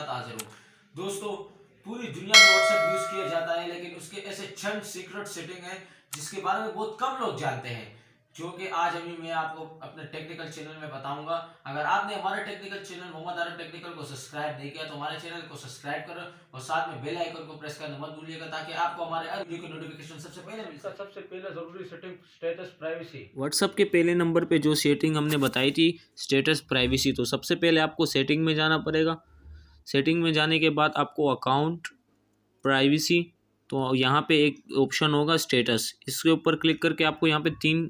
साथ हाजिर हूँ। दोस्तों, पूरी दुनिया में व्हाट्सएप यूज किया जाता है, लेकिन उसके ऐसे चंद सीक्रेट सेटिंग है जिसके बारे में बहुत कम लोग जानते हैं, जो कि आज अभी मैं आपको अपने टेक्निकल चैनल में बताऊंगा। अगर आपने हमारे टेक्निकल चैनल मोहम्मद आरम टेक्निकल को सब्सक्राइब नहीं किया तो हमारे चैनल को सब्सक्राइब करो और साथ में बेल आइकन को प्रेस करना मत भूलिएगा, ताकि आपको हमारे हर वीडियो की नोटिफिकेशन सबसे पहले मिल सके। सबसे पहले जरूरी सेटिंग स्टेटस प्राइवेसी। व्हाट्सअप के पहले नंबर पे जो सेटिंग हमने बताई थी स्टेटस प्राइवेसी, तो सबसे पहले आपको सेटिंग में जाना पड़ेगा। सेटिंग में जाने के बाद आपको अकाउंट प्राइवेसी, तो यहाँ पे एक ऑप्शन होगा स्टेटस, इसके ऊपर क्लिक करके आपको यहाँ पे 3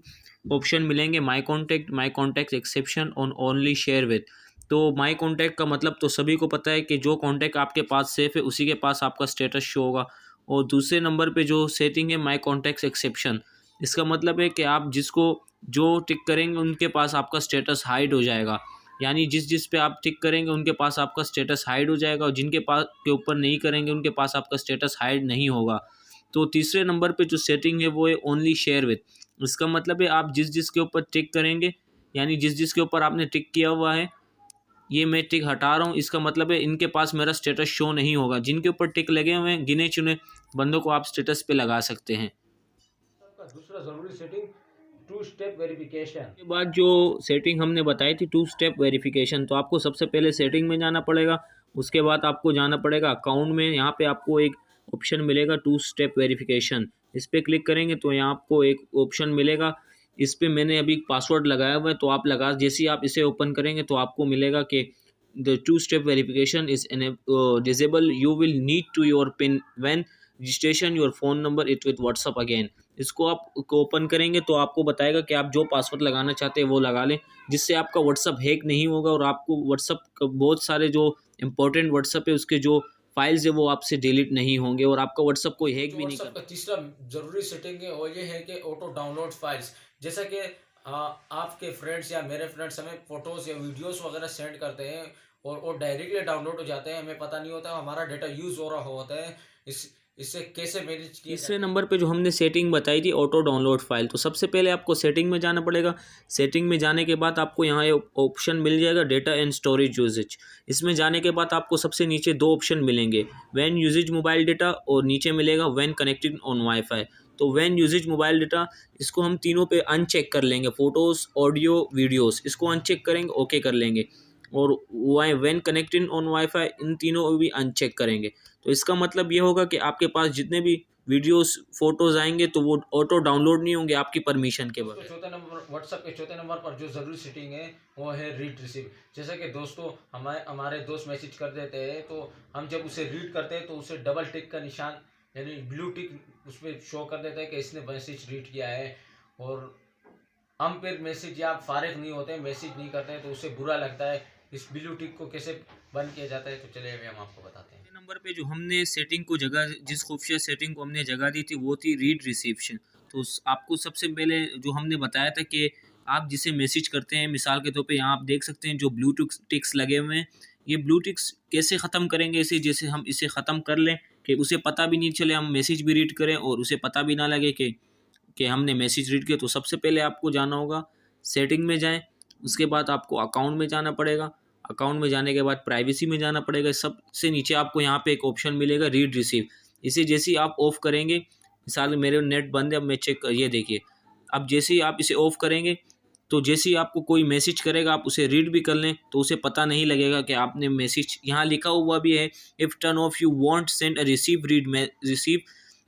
ऑप्शन मिलेंगे, माय कॉन्टैक्ट एक्सेप्शन और ओनली शेयर विद। तो माय कॉन्टैक्ट का मतलब तो सभी को पता है कि जो कॉन्टैक्ट आपके पास सेफ है उसी के पास आपका स्टेटस शो होगा। और दूसरे नंबर पे जो सेटिंग है माय कॉन्टैक्ट एक्सेप्शन, इसका मतलब है कि आप जिसको जो टिक करेंगे उनके पास आपका स्टेटस हाइड हो जाएगा, यानी जिस पे आप टिक करेंगे उनके पास आपका स्टेटस हाइड हो जाएगा और जिनके पास के ऊपर नहीं करेंगे उनके पास आपका स्टेटस हाइड नहीं होगा। तो तीसरे नंबर पे जो सेटिंग है वो है ओनली शेयर विद। इसका मतलब है आप जिस के ऊपर टिक करेंगे, यानी जिस के ऊपर आपने टिक किया हुआ है, ये मैं टिक हटा रहा हूँ, इसका मतलब है इनके पास मेरा स्टेटस शो नहीं होगा। जिनके ऊपर टिक लगे हुए हैं गिने चुने बंदों को आप स्टेटस पे लगा सकते हैं। दूसरा जरूरी सेटिंग 2 स्टेप वेरिफिकेशन। के बाद जो सेटिंग हमने बताई थी 2 स्टेप वेरिफिकेशन, तो आपको सबसे पहले सेटिंग में जाना पड़ेगा, उसके बाद आपको जाना पड़ेगा अकाउंट में। यहाँ पे आपको एक ऑप्शन मिलेगा 2 स्टेप वेरिफिकेशन, इस पर क्लिक करेंगे तो यहाँ आपको एक ऑप्शन मिलेगा। इस पर मैंने अभी पासवर्ड लगाया हुआ है, तो आप लगा जैसे ही आप इसे ओपन करेंगे तो आपको मिलेगा कि the 2 step verification is disable, you will need to your pin when registration your phone number it with WhatsApp again. इसको आप ओपन करेंगे तो आपको बताएगा कि आप जो पासवर्ड लगाना चाहते हैं वो लगा लें, जिससे आपका व्हाट्सअप हैक नहीं होगा और आपको व्हाट्सअप बहुत सारे जो इंपॉर्टेंट व्हाट्सअप है उसके जो फाइल्स है वो आपसे डिलीट नहीं होंगे और आपका व्हाट्सअप कोई हैक भी नहीं कर। तीसरा जरूरी सेटिंग है वो ये है कि ऑटो डाउनलोड फाइल्स, जैसा कि आपके फ्रेंड्स या मेरे फ्रेंड्स हमें फोटोज या वीडियोस वगैरह सेंड करते हैं और वो डायरेक्टली डाउनलोड हो जाते हैं, हमें पता नहीं होता हमारा डेटा यूज हो रहा होता है। इससे कैसे मैनेज किया? तीसरे नंबर पे जो हमने सेटिंग बताई थी ऑटो डाउनलोड फाइल, तो सबसे पहले आपको सेटिंग में जाना पड़ेगा। सेटिंग में जाने के बाद आपको यहाँ ऑप्शन मिल जाएगा डेटा एंड स्टोरेज यूजेज। इसमें जाने के बाद आपको सबसे नीचे 2 ऑप्शन मिलेंगे, व्हेन यूजेज मोबाइल डेटा और नीचे मिलेगा व्हेन कनेक्टेड ऑन वाईफाई। तो व्हेन यूजेज मोबाइल डेटा, इसको हम तीनों पे अनचेक कर लेंगे, फोटोज़ ऑडियो वीडियोज़, इसको अनचेक करेंगे, ओके कर लेंगे। और व्हेन कनेक्टेड ऑन वाईफाई, इन तीनों को भी अनचेक करेंगे। तो इसका मतलब ये होगा कि आपके पास जितने भी वीडियोस फोटोज आएंगे तो वो ऑटो डाउनलोड नहीं होंगे आपकी परमिशन के बगैर। चौथे नंबर व्हाट्सएप के चौथे नंबर पर जो जरूरी सेटिंग है वो है रीड रिसीव। जैसे कि दोस्तों हमारे दोस्त मैसेज कर देते हैं, तो हम जब उसे रीड करते हैं तो उसे डबल टिक का निशान यानी ब्लू टिक उस पर शो कर देता है कि इसने मैसेज रीड किया है। और हम फिर मैसेज या फारिग नहीं होते, मैसेज नहीं करते हैं तो उसे बुरा लगता है। इस ब्लू टिक को कैसे बंद किया जाता है तो चलिए अभी हम आपको बताते हैं। नंबर पे जो हमने सेटिंग को जगह, जिस खूफिया सेटिंग को हमने जगह दी थी वो थी रीड रिसेप्शन। तो आपको सबसे पहले जो हमने बताया था कि आप जिसे मैसेज करते हैं, मिसाल के तौर पे यहाँ आप देख सकते हैं जो ब्लू टिक्स लगे हुए हैं, ये ब्लू टिक्स कैसे ख़त्म करेंगे इसे, जैसे हम इसे ख़त्म कर लें कि उसे पता भी नहीं चले, हम मैसेज भी रीड करें और उसे पता भी ना लगे कि हमने मैसेज रीड किया। तो सबसे पहले आपको जाना होगा सेटिंग में जाएँ, उसके बाद आपको अकाउंट में जाना पड़ेगा। अकाउंट में जाने के बाद प्राइवेसी में जाना पड़ेगा। सबसे नीचे आपको यहाँ पे एक ऑप्शन मिलेगा रीड रिसीव, इसे जैसे ही आप ऑफ करेंगे, मिसाल मेरे नेट बंद है, अब मैं चेक कर, ये देखिए, अब जैसे ही आप इसे ऑफ करेंगे तो जैसे ही आपको कोई मैसेज करेगा आप उसे रीड भी कर लें तो उसे पता नहीं लगेगा कि आपने मैसेज, यहाँ लिखा हुआ भी है if turn off you want send a receive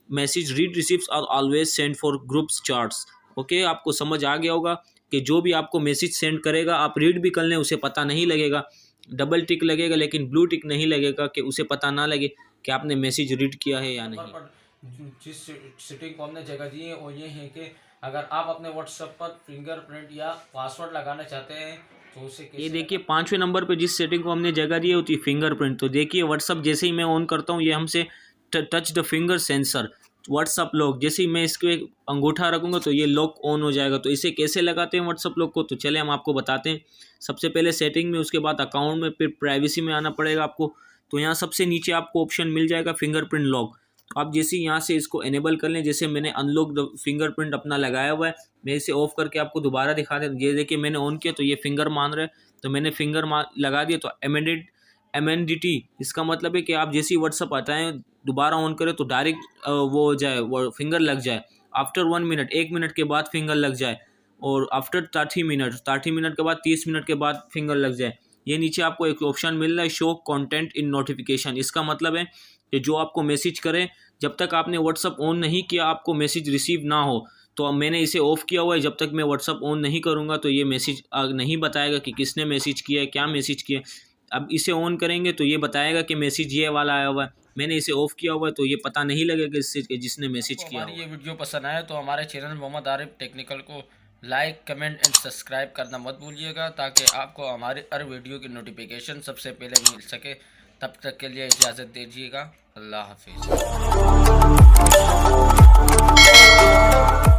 message read receives are always send for groups charts. Okay, आपको समझ आ गया होगा कि जो भी आपको मैसेज सेंड करेगा आप रीड भी कर लें, उसे पता नहीं लगेगा, डबल टिक लगेगा लेकिन ब्लू टिक नहीं लगेगा, कि उसे पता ना लगे कि आपने मैसेज रीड किया है या नहीं। जिस सेटिंग को हमने जगह दी है वो ये है कि अगर आप अपने व्हाट्सएप पर फिंगरप्रिंट या पासवर्ड लगाना चाहते हैं तो उसे ये देखिए 5वें नंबर पे जिस सेटिंग को हमने जगह दी है होती है फिंगरप्रिंट। तो देखिए व्हाट्सअप जैसे ही मैं ऑन करता हूँ ये हमसे touch the finger sensor WhatsApp lock, जैसे ही मैं इसको एक अंगूठा रखूँगा तो ये लॉक ऑन हो जाएगा। तो इसे कैसे लगाते हैं व्हाट्सअप लॉक को, तो चले हम आपको बताते हैं। सबसे पहले सेटिंग में, उसके बाद अकाउंट में, फिर प्राइवेसी में आना पड़ेगा आपको। तो यहाँ सबसे नीचे आपको ऑप्शन मिल जाएगा फिंगरप्रिंट लॉक। तो आप जैसे ही यहाँ से इसको इनेबल कर लें, जैसे मैंने अनलॉक द फिंगरप्रिंट अपना लगाया हुआ है, मैं इसे ऑफ करके आपको दोबारा दिखा दें। ये देखिए मैंने ऑन किया तो ये फिंगर मान रहा है, तो मैंने फिंगर लगा दिया तो MNDT, इसका मतलब है कि आप जैसे ही व्हाट्सअप हटाएं दोबारा ऑन करें तो डायरेक्ट वो हो जाए, वो फिंगर लग जाए। आफ्टर 1 मिनट, 1 मिनट के बाद फिंगर लग जाए। और आफ्टर 30 मिनट के बाद, 30 मिनट के बाद फिंगर लग जाए। ये नीचे आपको एक ऑप्शन मिल रहा है, शो कंटेंट इन नोटिफिकेशन। इसका मतलब है कि जो आपको मैसेज करे, जब तक आपने व्हाट्सअप ऑन नहीं किया आपको मैसेज रिसीव ना हो। तो मैंने इसे ऑफ़ किया हुआ है, जब तक मैं व्हाट्सअप ऑन नहीं करूँगा तो ये मैसेज नहीं बताएगा कि किसने मैसेज किया है, क्या मैसेज किया है। अब इसे ऑन करेंगे तो ये बताएगा कि मैसेज ये वाला आया हुआ है। मैंने इसे ऑफ़ किया हुआ है तो ये पता नहीं लगेगा इससे कि जिसने मैसेज आपको किया हमारी हुआ ये है। वीडियो पसंद आए तो हमारे चैनल मोहम्मद आरिफ टेक्निकल को लाइक, कमेंट एंड सब्सक्राइब करना मत भूलिएगा, ताकि आपको हमारे हर वीडियो की नोटिफिकेशन सबसे पहले मिल सके। तब तक के लिए इजाज़त दीजिएगा। अल्लाह हाफिज़।